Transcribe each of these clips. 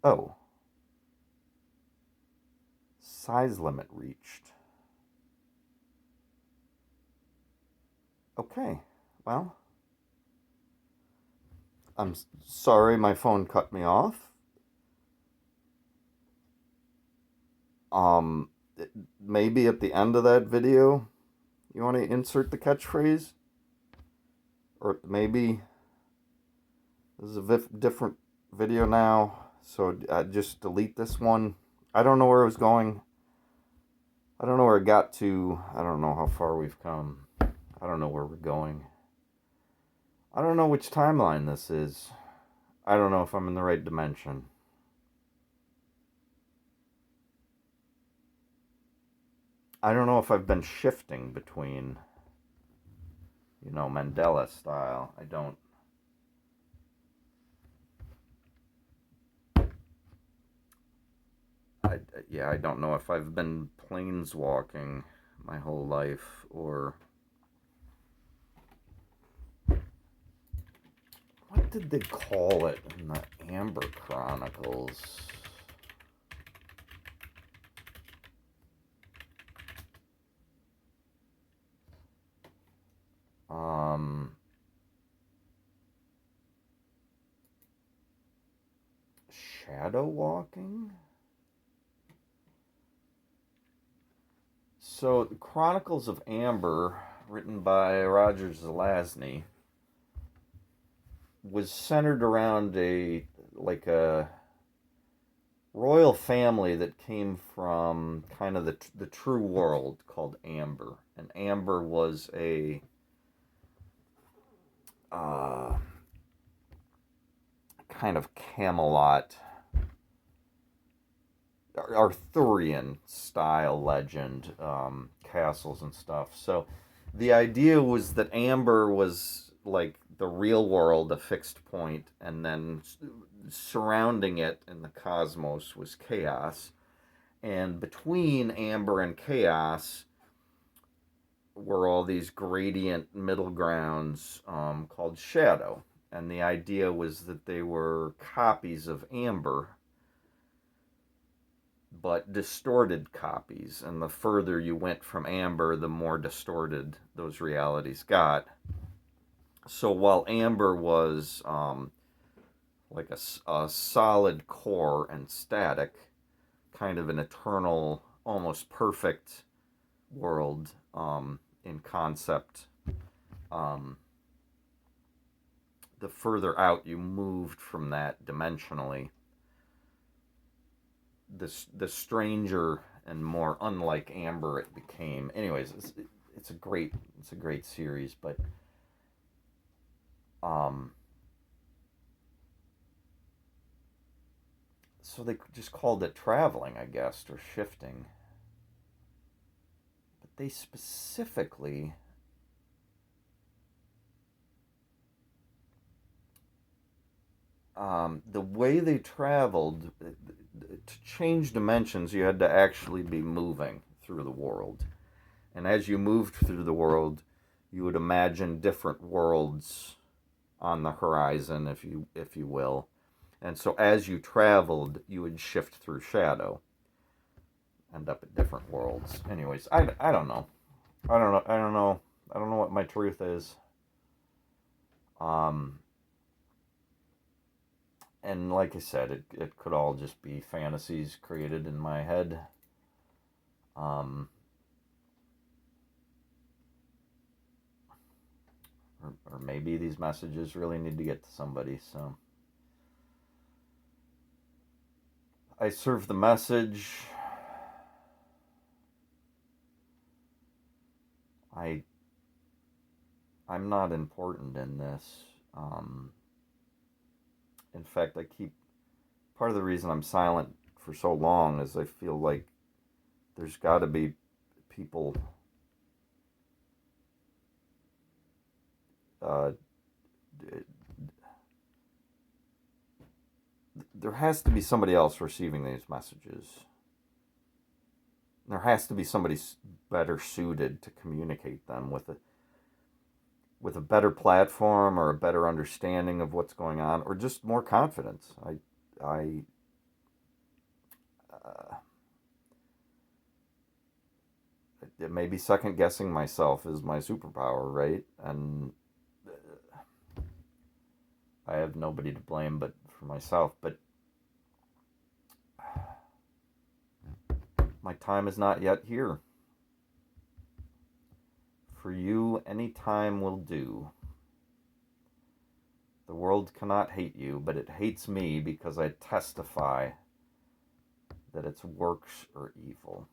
Oh, size limit reached. Okay, well, I'm sorry my phone cut me off. Um, Maybe at the end of that video, you want to insert the catchphrase? Or maybe this is a different video now, so I just delete this one. I don't know where it was going. I don't know where it got to. I don't know how far we've come. I don't know where we're going. I don't know which timeline this is. I don't know if I'm in the right dimension. I don't know if I've been shifting between, Mandela style. I don't. I, yeah, I don't know if I've been planeswalking my whole life or. What did they call it in the Amber Chronicles? Um, Shadow walking? So, the Chronicles of Amber, written by Roger Zelazny, was centered around a royal family that came from kind of the true world called Amber, and Amber was a uh, kind of Camelot, Arthurian style legend, castles and stuff. So the idea was that Amber was like the real world, a fixed point, and then surrounding it in the cosmos was chaos. And between Amber and chaos were all these gradient middle grounds called Shadow. And the idea was that they were copies of Amber, but distorted copies. And the further you went from Amber, the more distorted those realities got. So while Amber was like a solid core and static, kind of an eternal, almost perfect world in concept, um, the further out you moved from that dimensionally, the stranger and more unlike Amber it became. Anyways, it's a great series, but um, so they just called it traveling, I guess, or shifting. But they specifically the way they traveled to change dimensions, you had to actually be moving through the world, and as you moved through the world, you would imagine different worlds on the horizon, if you will. And so as you traveled, you would shift through shadow, end up at different worlds. Anyways, I don't know. I don't know what my truth is. Um, and like I said, it could all just be fantasies created in my head. Um, or maybe these messages really need to get to somebody. So I serve the message. I I'm not important in this. In fact, I keep part of the reason I'm silent for so long is I feel like there's got to be people. Uh, there has to be somebody else receiving these messages. There has to be somebody better suited to communicate them with a better platform or a better understanding of what's going on, or just more confidence. I maybe second guessing myself is my superpower, right? And I have nobody to blame but for myself. But my time is not yet here. For you, any time will do. The world cannot hate you, but it hates me because I testify that its works are evil.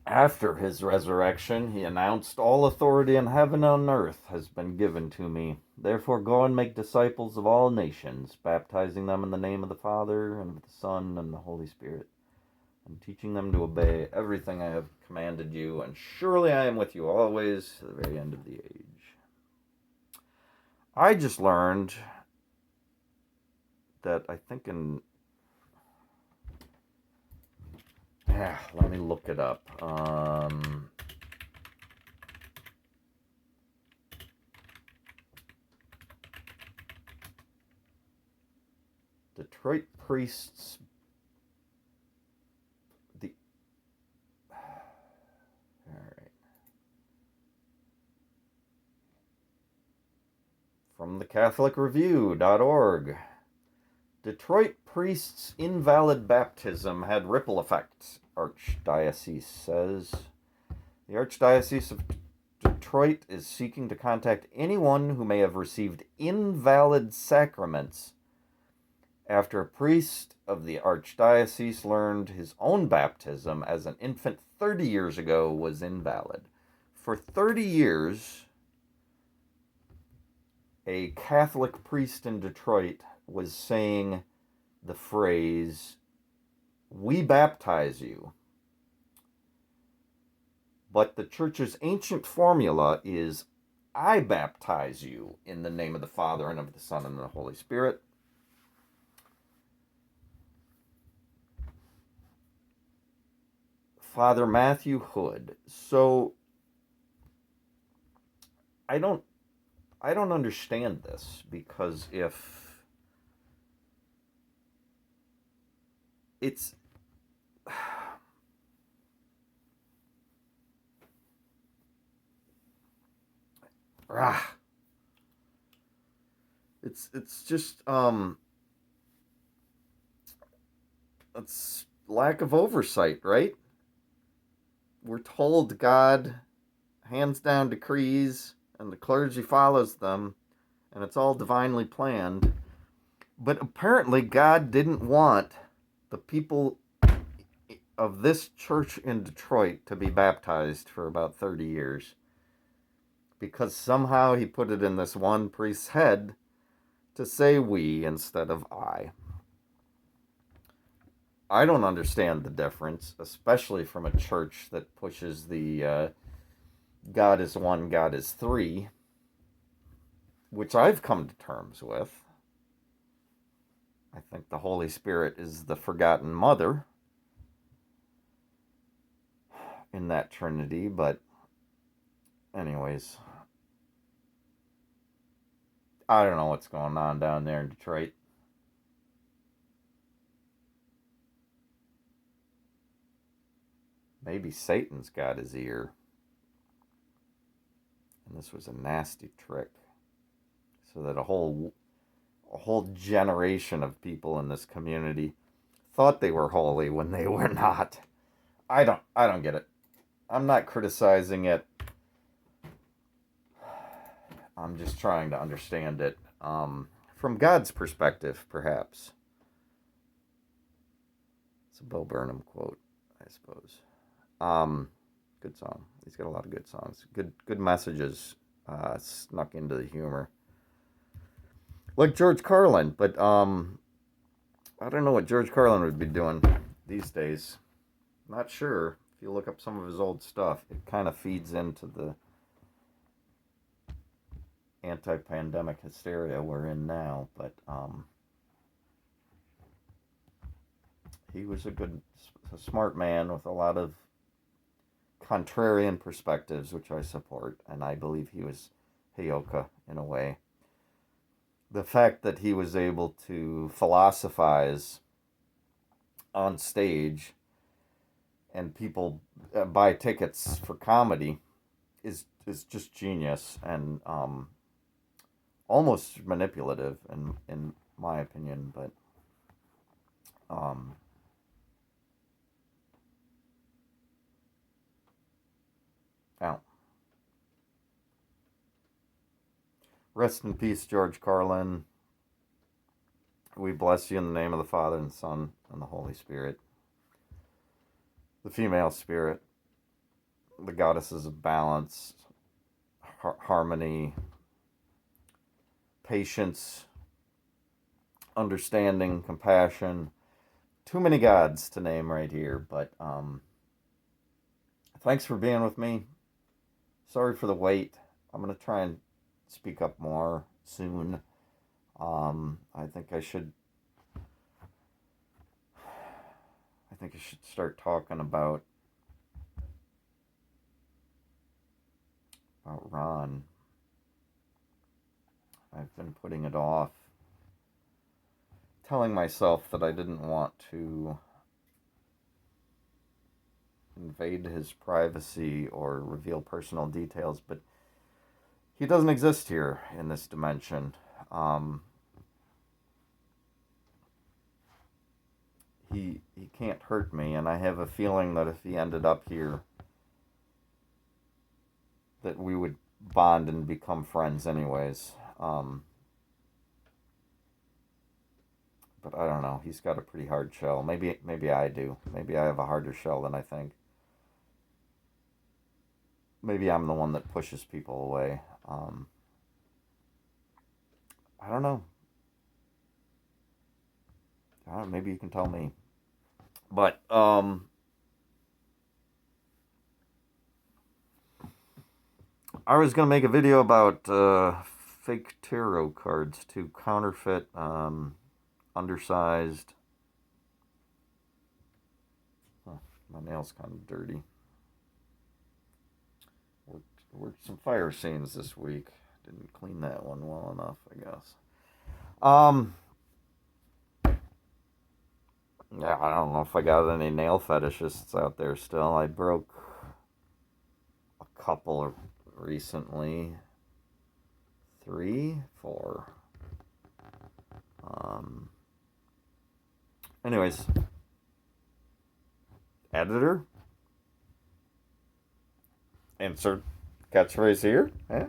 After his resurrection, he announced, "All authority in heaven and on earth has been given to me. Therefore go and make disciples of all nations, baptizing them in the name of the Father, and of the Son, and the Holy Spirit, and teaching them to obey everything I have commanded you, and surely I am with you always to the very end of the age." I just learned that I think in... Yeah, let me look it up. Detroit priests... Alright. From the CatholicReview.org. Detroit priests' invalid baptism had ripple effects, Archdiocese says. The Archdiocese of Detroit is seeking to contact anyone who may have received invalid sacraments after a priest of the Archdiocese learned his own baptism as an infant 30 years ago was invalid. For 30 years, a Catholic priest in Detroit was saying the phrase, "We baptize you." But the church's ancient formula is, "I baptize you in the name of the Father and of the Son and the Holy Spirit." Father Matthew Hood. So I don't understand this, because if it's it's just it's lack of oversight, right? We're told God hands down decrees and the clergy follows them, and it's all divinely planned. But apparently God didn't want the people of this church in Detroit to be baptized for about 30 years, because somehow he put it in this one priest's head to say "we" instead of "I." I don't understand the difference, especially from a church that pushes the God is one, God is three, which I've come to terms with. I think the Holy Spirit is the forgotten mother in that Trinity, but anyways, I don't know what's going on down there in Detroit. Maybe Satan's got his ear. And this was a nasty trick. So that a whole generation of people in this community thought they were holy when they were not. I don't get it. I'm not criticizing it. I'm just trying to understand it from God's perspective, perhaps. It's a Bo Burnham quote, I suppose. Good song. He's got a lot of good songs. Good messages snuck into the humor. Like George Carlin, but I don't know what George Carlin would be doing these days. Not sure. If you look up some of his old stuff, it kind of feeds into anti-pandemic hysteria we're in now, but he was a smart man with a lot of contrarian perspectives, which I support, and I believe he was Heyoka in a way. The fact that he was able to philosophize on stage and people buy tickets for comedy is just genius and almost manipulative in my opinion, but oh. Rest in peace, George Carlin. We bless you in the name of the Father and the Son and the Holy Spirit. The female spirit, the goddesses of balance, harmony, patience, understanding, compassion. Too many gods to name right here, but thanks for being with me. Sorry for the wait. I'm going to try and speak up more soon. I think I should start talking about Ron. I've been putting it off, telling myself that I didn't want to invade his privacy or reveal personal details, but he doesn't exist here in this dimension. He can't hurt me, and I have a feeling that if he ended up here, that we would bond and become friends anyways. But I don't know. He's got a pretty hard shell. Maybe I do. Maybe I have a harder shell than I think. Maybe I'm the one that pushes people away. I don't know. Maybe you can tell me. But I was gonna make a video about fake tarot cards too, counterfeit, undersized. Oh, my nail's kind of dirty. Worked some fire scenes this week. Didn't clean that one well enough, I guess. Yeah, I don't know if I got any nail fetishists out there still. I broke a couple recently. 3, 4. Anyways, editor, insert catchphrase here. Yeah.